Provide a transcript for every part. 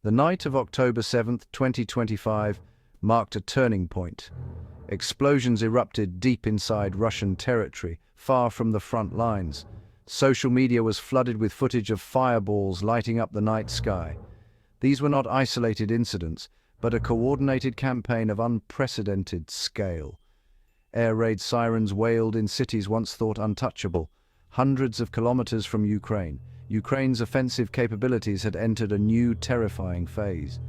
The night of October 7, 2025, marked a turning point. Explosions erupted deep inside Russian territory, far from the front lines. Social media was flooded with footage of fireballs lighting up the night sky. These were not isolated incidents, but a coordinated campaign of unprecedented scale. Air raid sirens wailed in cities once thought untouchable, hundreds of kilometers from Ukraine. Ukraine's offensive capabilities had entered a new terrifying phase.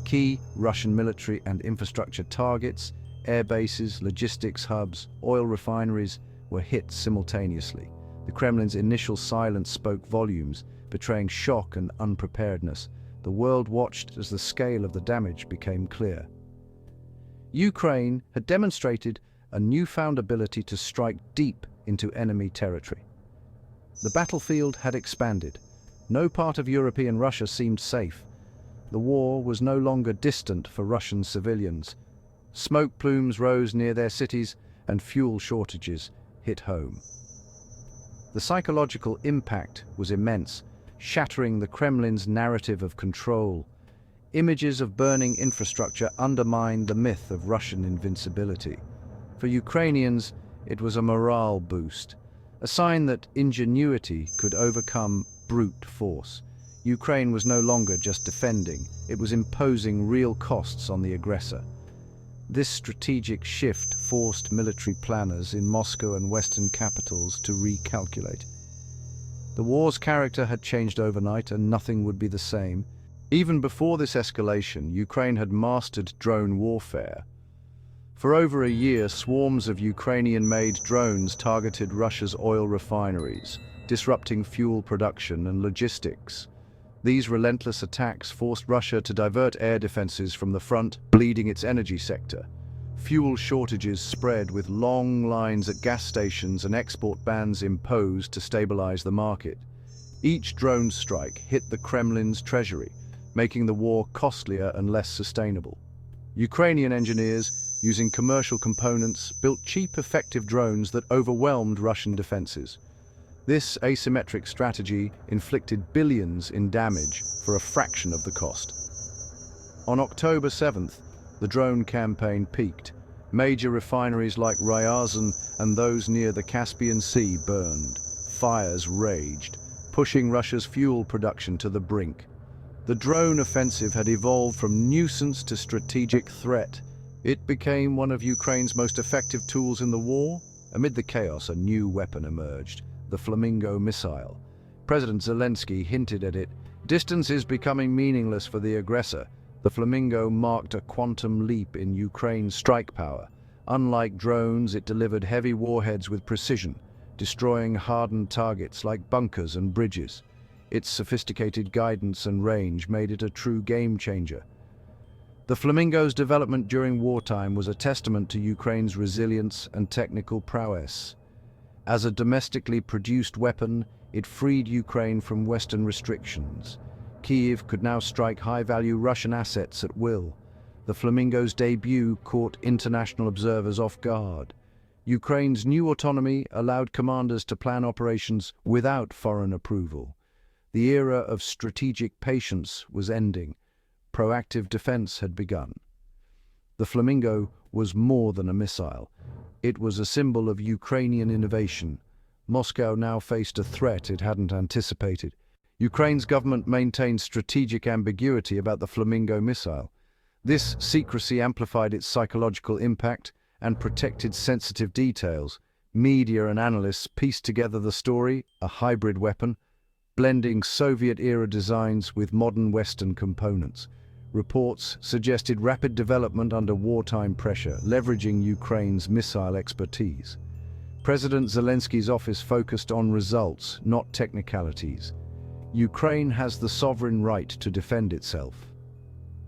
Key Russian military and infrastructure targets, air bases, logistics hubs, oil refineries were hit simultaneously. The Kremlin's initial silence spoke volumes, betraying shock and unpreparedness. The world watched as the scale of the damage became clear. Ukraine had demonstrated a newfound ability to strike deep into enemy territory. The battlefield had expanded. No part of European Russia seemed safe. The war was no longer distant for Russian civilians. Smoke plumes rose near their cities, and fuel shortages hit home. The psychological impact was immense, shattering the Kremlin's narrative of control. Images of burning infrastructure undermined the myth of Russian invincibility. For Ukrainians, it was a morale boost, a sign that ingenuity could overcome brute force. Ukraine was no longer just defending, it was imposing real costs on the aggressor. This strategic shift forced military planners in Moscow and Western capitals to recalculate. The war's character had changed overnight, and nothing would be the same. Even before this escalation, Ukraine had mastered drone warfare. For over a year, swarms of Ukrainian-made drones targeted Russia's oil refineries, disrupting fuel production and logistics. These relentless attacks forced Russia to divert air defenses from the front, bleeding its energy sector. Fuel shortages spread, with long lines at gas stations and export bans imposed to stabilize the market. Each drone strike hit the Kremlin's treasury, making the war costlier and less sustainable. Ukrainian engineers, using commercial components, built cheap, effective drones that overwhelmed Russian defenses. This asymmetric strategy inflicted billions in damage for a fraction of the cost. On October 7th, the drone campaign peaked. Major refineries like Ryazan and those near the Caspian Sea burned. Fires raged, pushing Russia's fuel production to the brink. The drone offensive had evolved from nuisance to strategic threat. It became one of Ukraine's most effective tools in the war. Amid the chaos, a new weapon emerged, the Flamingo missile. President Zelensky hinted at it. Distance is becoming meaningless for the aggressor. The Flamingo marked a quantum leap in Ukraine's strike power. Unlike drones, it delivered heavy warheads with precision, destroying hardened targets like bunkers and bridges. Its sophisticated guidance and range made it a true game-changer. The Flamingo's development during wartime was a testament to Ukraine's resilience and technical prowess. As a domestically produced weapon, it freed Ukraine from Western restrictions. Kyiv could now strike high-value Russian assets at will. The Flamingo's debut caught international observers off guard. Ukraine's new autonomy allowed commanders to plan operations without foreign approval. The era of strategic patience was ending. Proactive defense had begun. The Flamingo was more than a missile. It was a symbol of Ukrainian innovation. Moscow now faced a threat it hadn't anticipated. Ukraine's government maintained strategic ambiguity about the Flamingo missile. This secrecy amplified its psychological impact and protected sensitive details. Media and analysts pieced together the story, a hybrid weapon, blending Soviet-era designs with modern Western components. Reports suggested rapid development under wartime pressure, leveraging Ukraine's missile expertise. President Zelensky's office focused on results, not technicalities. Ukraine has the sovereign right to defend itself.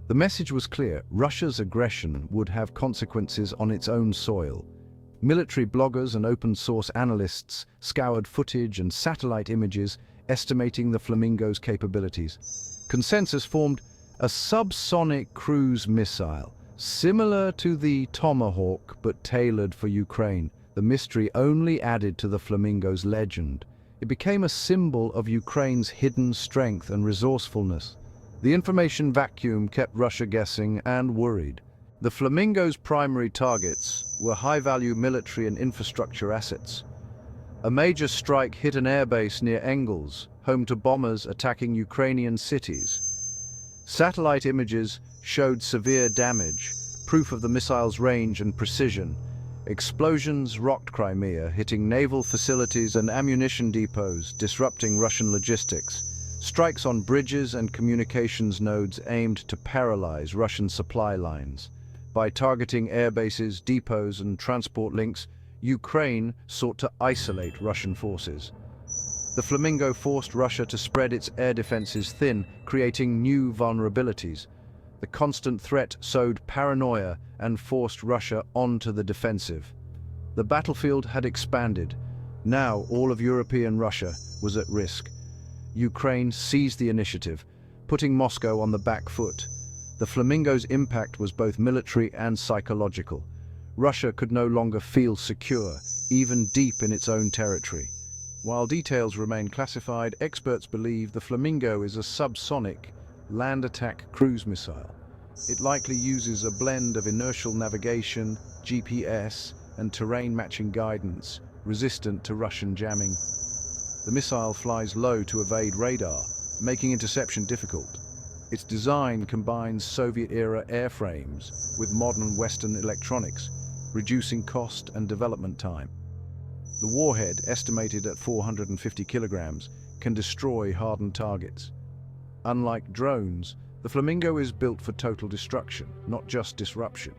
The message was clear: Russia's aggression would have consequences on its own soil. Military bloggers and open-source analysts scoured footage and satellite images, estimating the Flamingo's capabilities. Consensus formed: a subsonic cruise missile, similar to the Tomahawk but tailored for Ukraine. The mystery only added to the Flamingo's legend. It became a symbol of Ukraine's hidden strength and resourcefulness. The information vacuum kept Russia guessing and worried. The Flamingo's primary targets were high-value military and infrastructure assets. A major strike hit an airbase near Engels, home to bombers attacking Ukrainian cities. Satellite images showed severe damage, proof of the missile's range and precision. Explosions rocked Crimea, hitting naval facilities and ammunition depots, disrupting Russian logistics. Strikes on bridges and communications nodes aimed to paralyze Russian supply lines. By targeting airbases, depots, and transport links, Ukraine sought to isolate Russian forces. The Flamingo forced Russia to spread its air defenses thin, creating new vulnerabilities. The constant threat sowed paranoia and forced Russia onto the defensive. The battlefield had expanded. Now all of European Russia was at risk. Ukraine seized the initiative, putting Moscow on the back foot. The Flamingo's impact was both military and psychological. Russia could no longer feel secure, even deep in its own territory. While details remain classified, experts believe the Flamingo is a subsonic land attack cruise missile. It likely uses a blend of inertial navigation, GPS, and terrain-matching guidance, resistant to Russian jamming. The missile flies low to evade radar, making interception difficult. Its design combines Soviet-era airframes with modern Western electronics, reducing cost and development time. The warhead, estimated at 450 kilograms, can destroy hardened targets. Unlike drones, the Flamingo is built for total destruction, not just disruption.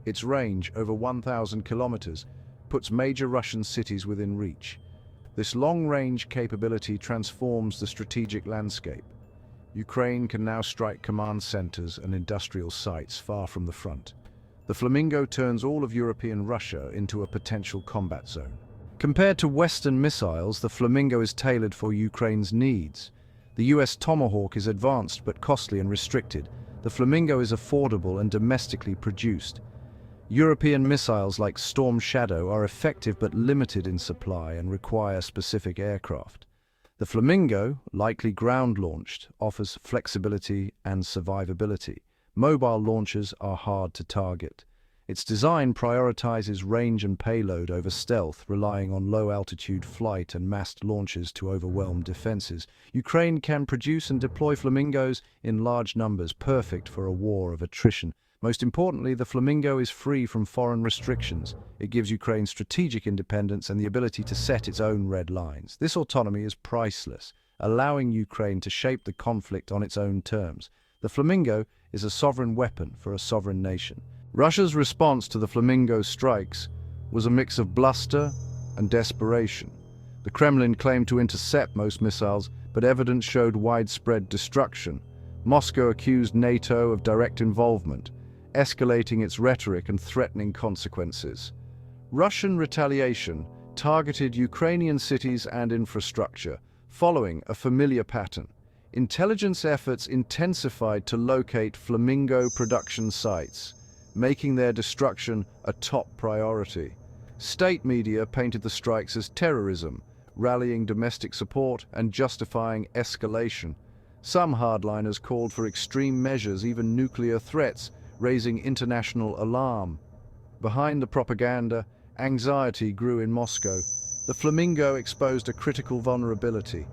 Its range, over 1,000 kilometers, puts major Russian cities within reach. This long-range capability transforms the strategic landscape. Ukraine can now strike command centers and industrial sites far from the front. The Flamingo turns all of European Russia into a potential combat zone. Compared to Western missiles, the Flamingo is tailored for Ukraine's needs. The US Tomahawk is advanced but costly and restricted. The Flamingo is affordable and domestically produced. European missiles like Storm Shadow are effective but limited in supply and require specific aircraft. The Flamingo, likely ground-launched, offers flexibility and survivability. Mobile launchers are hard to target. Its design prioritizes range and payload over stealth, relying on low-altitude flight and massed launches to overwhelm defenses. Ukraine can produce and deploy Flamingos in large numbers, perfect for a war of attrition. Most importantly, the Flamingo is free from foreign restrictions. It gives Ukraine strategic independence and the ability to set its own red lines. This autonomy is priceless, allowing Ukraine to shape the conflict on its own terms. The Flamingo is a sovereign weapon for a sovereign nation. Russia's response to the Flamingo strikes was a mix of bluster and desperation. The Kremlin claimed to intercept most missiles, but evidence showed widespread destruction. Moscow accused NATO of direct involvement, escalating its rhetoric and threatening consequences. Russian retaliation targeted Ukrainian cities and infrastructure, following a familiar pattern. Intelligence efforts intensified to locate Flamingo production sites, making their destruction a top priority. State media painted the strikes as terrorism, rallying domestic support and justifying escalation. Some hardliners called for extreme measures, even nuclear threats, raising international alarm. Behind the propaganda, anxiety grew in Moscow. The Flamingo exposed a critical vulnerability.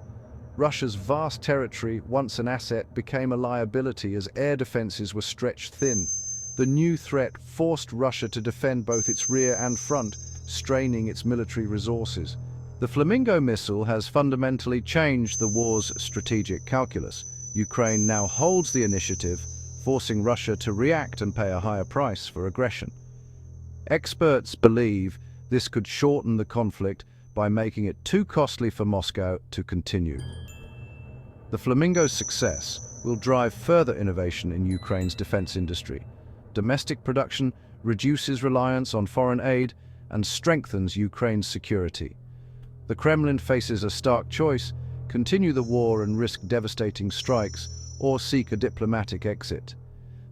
Russia's vast territory, once an asset, became a liability as air defenses were stretched thin. The new threat forced Russia to defend both its rear and front, straining its military resources. The Flamingo missile has fundamentally changed the war's strategic calculus. Ukraine now holds the initiative, forcing Russia to react and pay a higher price for aggression. Experts believe this could shorten the conflict by making it too costly for Moscow to continue. The Flamingo's success will drive further innovation in Ukraine's defense industry. Domestic production reduces reliance on foreign aid and strengthens Ukraine's security. The Kremlin faces a stark choice: continue the war and risk devastating strikes, or seek a diplomatic exit.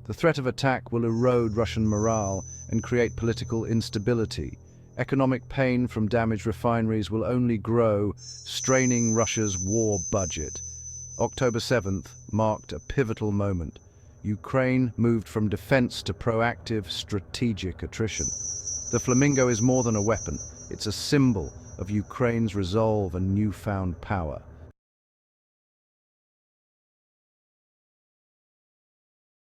The threat of attack will erode Russian morale and create political instability. Economic pain from damaged refineries will only grow, straining Russia's war budget. October 7th marked a pivotal moment. Ukraine moved from defense to proactive, strategic attrition. The flamingo is more than a weapon. It's a symbol of Ukraine's resolve and newfound power.